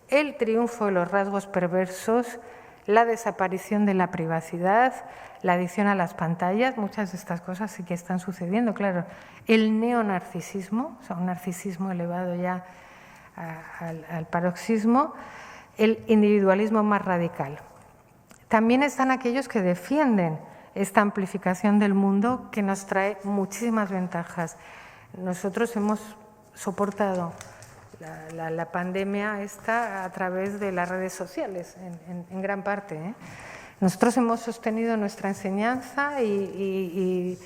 el triunfo de los rasgos perversos, la desaparición de la privacidad, la adicción a las pantallas, muchas de estas cosas sí que están sucediendo, claro. El neonarcisismo, o sea, un narcisismo elevado ya al paroxismo, el individualismo más radical. También están aquellos que defienden esta amplificación del mundo que nos trae muchísimas ventajas. Nosotros hemos soportado la pandemia esta a través de las redes sociales, en gran parte, ¿eh? Nosotros hemos sostenido nuestra enseñanza y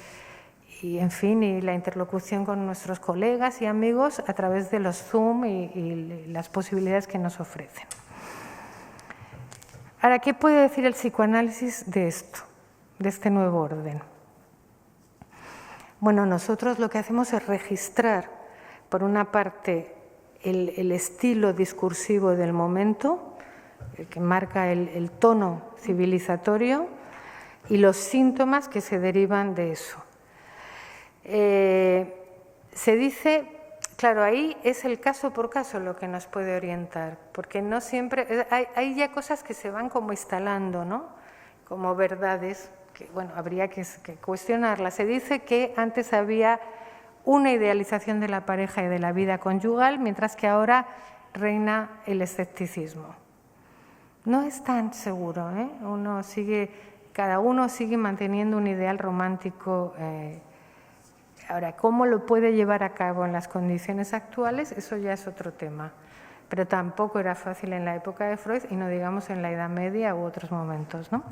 en fin, y la interlocución con nuestros colegas y amigos a través de los Zoom y las posibilidades que nos ofrecen. Ahora, ¿qué puede decir el psicoanálisis de esto, de este nuevo orden? Bueno, nosotros lo que hacemos es registrar, por una parte, el estilo discursivo del momento, el que marca el tono civilizatorio, y los síntomas que se derivan de eso. Se dice, claro, ahí es el caso por caso lo que nos puede orientar, porque no siempre, hay ya cosas que se van como instalando, ¿no? Como verdades, que bueno, habría que cuestionarlas. Se dice que antes había una idealización de la pareja y de la vida conyugal, mientras que ahora reina el escepticismo. No es tan seguro, ¿eh? Cada uno sigue manteniendo un ideal romántico. Ahora, ¿cómo lo puede llevar a cabo en las condiciones actuales? Eso ya es otro tema. Pero tampoco era fácil en la época de Freud y no digamos en la Edad Media u otros momentos, ¿no?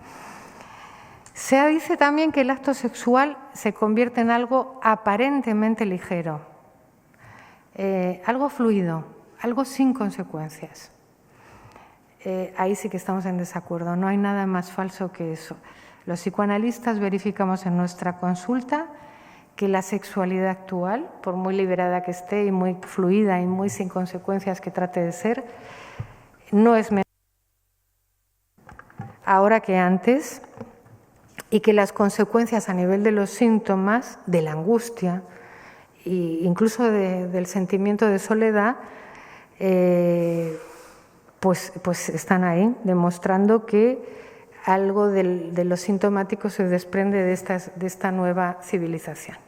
Se dice también que el acto sexual se convierte en algo aparentemente ligero, algo fluido, algo sin consecuencias. Ahí sí que estamos en desacuerdo, no hay nada más falso que eso. Los psicoanalistas verificamos en nuestra consulta que la sexualidad actual, por muy liberada que esté y muy fluida y muy sin consecuencias que trate de ser, no es menos ahora que antes, y que las consecuencias a nivel de los síntomas, de la angustia e incluso del sentimiento de soledad, pues están ahí, demostrando que algo de lo sintomático se desprende de esta nueva civilización.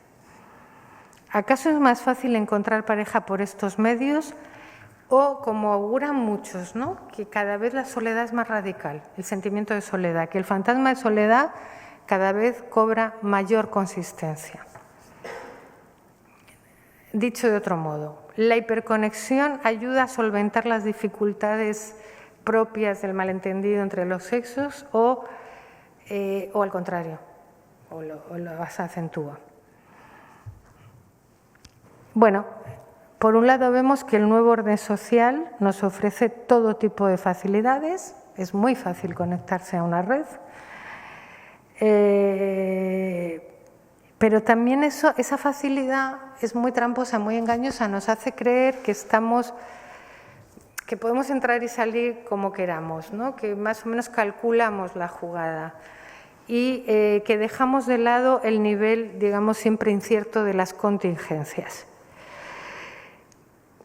¿Acaso es más fácil encontrar pareja por estos medios? O, como auguran muchos, ¿no?, que cada vez la soledad es más radical, el sentimiento de soledad, que el fantasma de soledad cada vez cobra mayor consistencia. Dicho de otro modo, la hiperconexión ayuda a solventar las dificultades propias del malentendido entre los sexos o al contrario, o las acentúa. Bueno, por un lado vemos que el nuevo orden social nos ofrece todo tipo de facilidades, es muy fácil conectarse a una red, pero también esa facilidad es muy tramposa, muy engañosa, nos hace creer que podemos entrar y salir como queramos, ¿no? Que más o menos calculamos la jugada y que dejamos de lado el nivel, digamos, siempre incierto de las contingencias,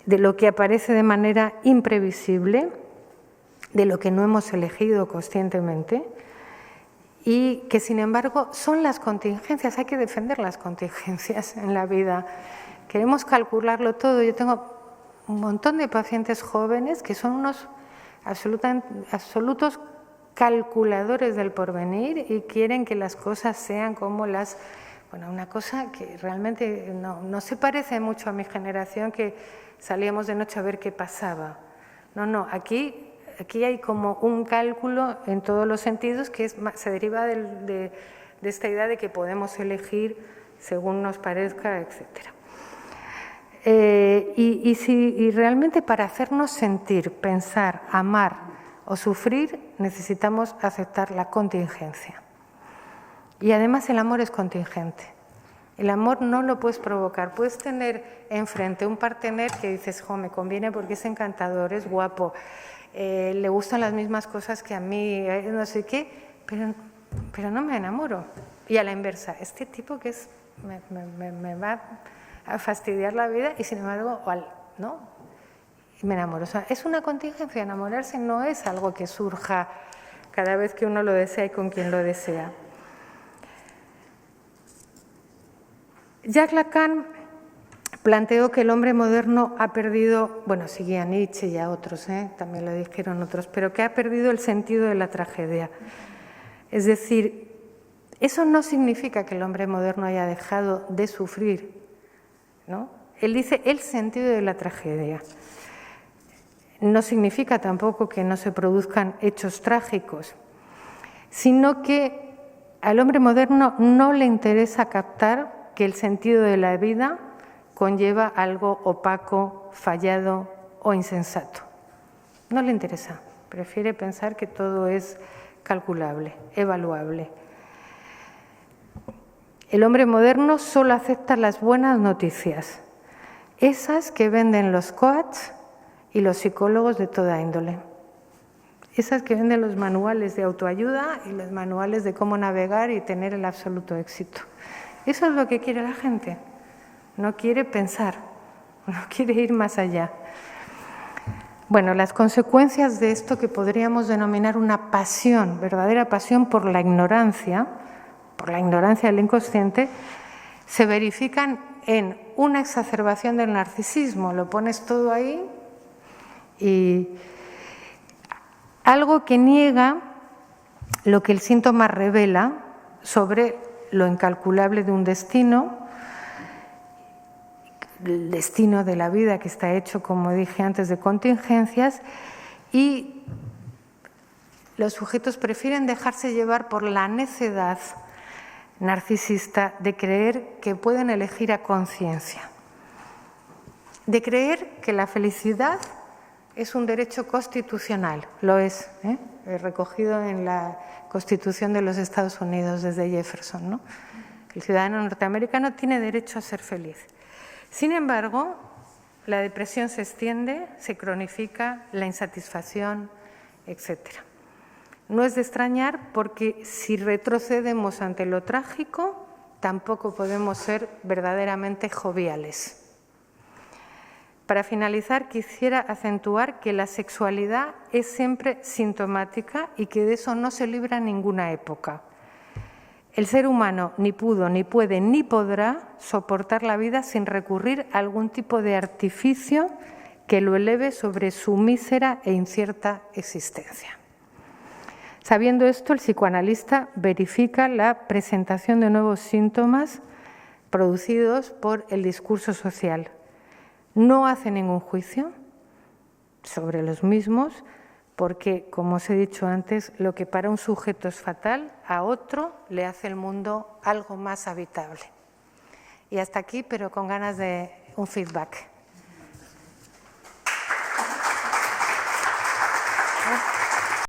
de lo que aparece de manera imprevisible, de lo que no hemos elegido conscientemente y que, sin embargo, son las contingencias. Hay que defender las contingencias en la vida. Queremos calcularlo todo. Yo tengo un montón de pacientes jóvenes que son unos absolutos calculadores del porvenir y quieren que las cosas sean como las... Bueno, una cosa que realmente no se parece mucho a mi generación, que salíamos de noche a ver qué pasaba. No, aquí hay como un cálculo en todos los sentidos que se deriva de esta idea de que podemos elegir según nos parezca, etcétera. Y realmente para hacernos sentir, pensar, amar o sufrir necesitamos aceptar la contingencia. Y además el amor es contingente. El amor no lo puedes provocar. Puedes tener enfrente un partener que dices, jo, me conviene porque es encantador, es guapo, le gustan las mismas cosas que a mí, no sé qué, pero no me enamoro. Y a la inversa, este tipo que me va a fastidiar la vida y sin embargo, ¿no? Me enamoro. O sea, es una contingencia. Enamorarse no es algo que surja cada vez que uno lo desea y con quien lo desea. Jacques Lacan planteó que el hombre moderno ha perdido, bueno, seguía a Nietzsche y a otros, también lo dijeron otros, pero que ha perdido el sentido de la tragedia. Es decir, eso no significa que el hombre moderno haya dejado de sufrir, ¿no? Él dice el sentido de la tragedia. No significa tampoco que no se produzcan hechos trágicos, sino que al hombre moderno no le interesa captar que el sentido de la vida conlleva algo opaco, fallado o insensato. No le interesa, prefiere pensar que todo es calculable, evaluable. El hombre moderno solo acepta las buenas noticias, esas que venden los coaches y los psicólogos de toda índole, esas que venden los manuales de autoayuda y los manuales de cómo navegar y tener el absoluto éxito. Eso es lo que quiere la gente. No quiere pensar, no quiere ir más allá. Bueno, las consecuencias de esto que podríamos denominar una pasión, verdadera pasión por la ignorancia del inconsciente, se verifican en una exacerbación del narcisismo. Lo pones todo ahí y algo que niega lo que el síntoma revela sobre lo incalculable de un destino, el destino de la vida que está hecho, como dije antes, de contingencias, y los sujetos prefieren dejarse llevar por la necedad narcisista de creer que pueden elegir a conciencia, de creer que la felicidad es un derecho constitucional, lo es, recogido en la Constitución de los Estados Unidos desde Jefferson, ¿no? El ciudadano norteamericano tiene derecho a ser feliz. Sin embargo, la depresión se extiende, se cronifica, la insatisfacción, etc. No es de extrañar porque si retrocedemos ante lo trágico, tampoco podemos ser verdaderamente joviales. Para finalizar, quisiera acentuar que la sexualidad es siempre sintomática y que de eso no se libra ninguna época. El ser humano ni pudo, ni puede, ni podrá soportar la vida sin recurrir a algún tipo de artificio que lo eleve sobre su mísera e incierta existencia. Sabiendo esto, el psicoanalista verifica la presentación de nuevos síntomas producidos por el discurso social. No hace ningún juicio sobre los mismos porque, como os he dicho antes, lo que para un sujeto es fatal, a otro le hace el mundo algo más habitable. Y hasta aquí, pero con ganas de un feedback.